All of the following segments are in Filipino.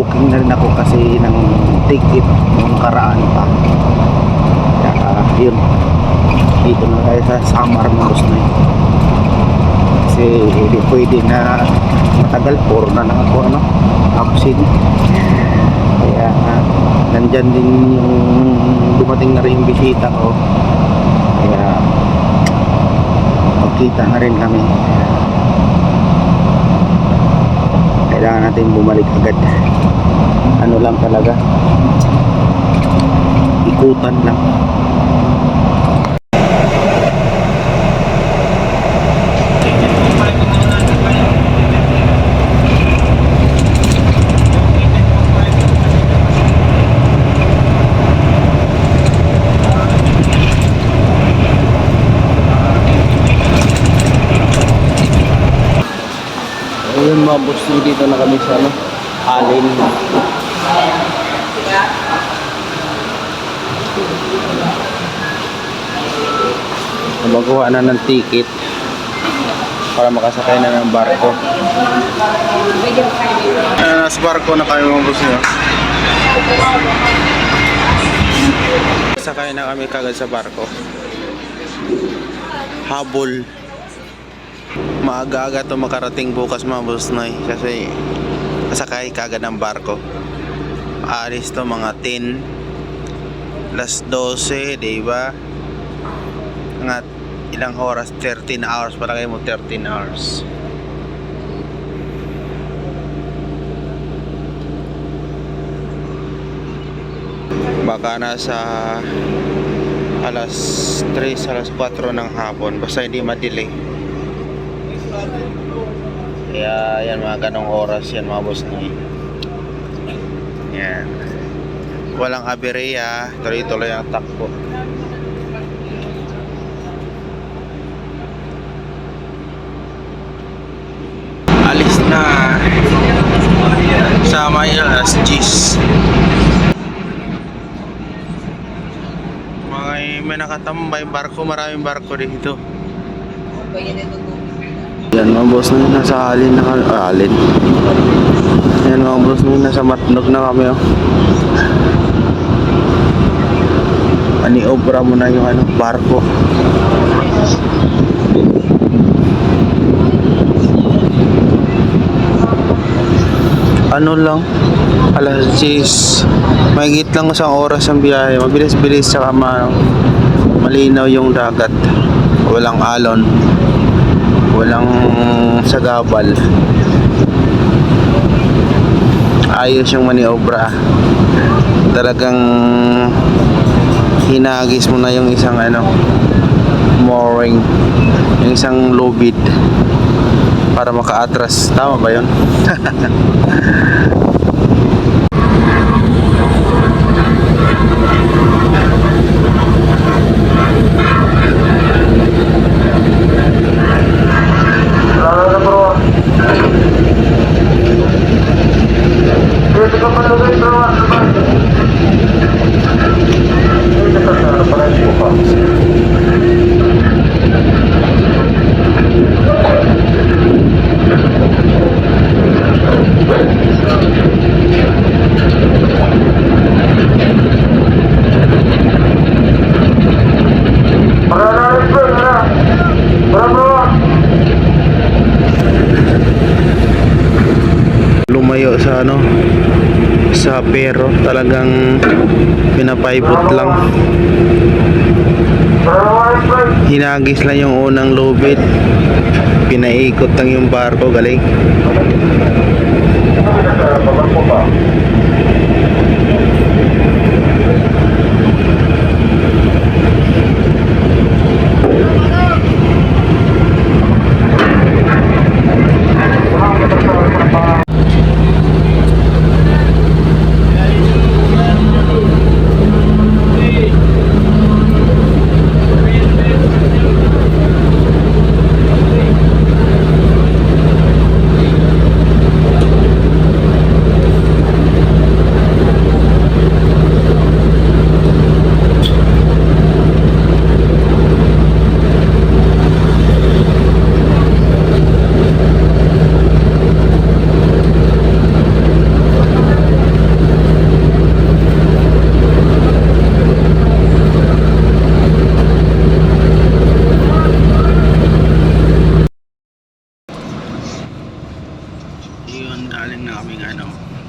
nag-booking na rin ako kasi ng ticket nung karaan pa. Kaya yun, dito na tayo sa Samar Mangos na yun. Kasi hindi pwede na matagal, puro na lang ako absent. Kaya nandyan din yung dumating na rin yung bisita ko. Kaya magkita na rin kami. Kailangan natin bumalik agad. Ano lang talaga, ikutan lang. Ayun mga boss, dito na kami sa Alin. Magawa na ng ticket para makasakay na ng barko. Nasa barko na kami mga boss nyo. Sakay na kami kagad sa barko. Habol. Maaga-aga ito makarating bukas mga boss noy, kasi kasakay kagad ng barko. Aalis to mga 10 alas 12, diba? Nga ilang oras, 13 hours para kayo mo, 13 hours. Baka nasa alas 3, alas 4 ng hapon, basta hindi ma-delay. Kaya yan, mga ganong oras yan mga boss ni. Yan, walang aberya, tuloy-tuloy ang takbo. Alis na sa may alas 10. May nakatambay barko, maraming barko dito. Yan mga boss na yun, nasa Alin na kami. Alin. Yan mga boss na yun, nasa Matnog na kami. Ani-obra mo na yung barko. Ano lang, alas 10. Mahigit lang isang oras ang biyahe. Mabilis-bilis, saka malinaw yung dagat. Walang alon, walang sagabal. Ayos yung maniobra. Talagang hinagis mo na yung isang mooring, yung isang lubid para maka-atras. Tama ba yun? Lumayo sa sa pero talagang pinapaibot lang, hinagis lang yung unang lubid, pinaikot lang yung barko. Galing.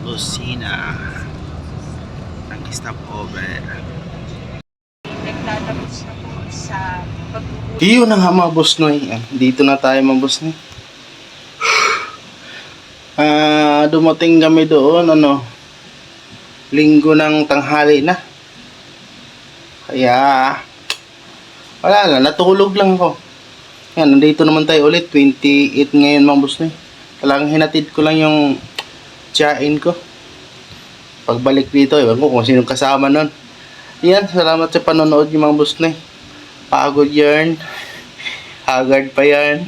kusina ng stopover. Nagtatapos na po sa pagbubuhay. Yun na nga mga boss noy. Dito na tayo mga boss noy. Dumating kami doon linggo ng tanghali na. Kaya wala na, natulog lang ako. Yan, nandito naman tayo ulit. 28 ngayon mga boss noy. Talagang hinatid ko lang yung tiyain ko. Pagbalik dito, ewan ko kung sinong kasama nun. Yan, salamat sa panonood yung mga boss noy. Pagod yarn. Haggard pa yan.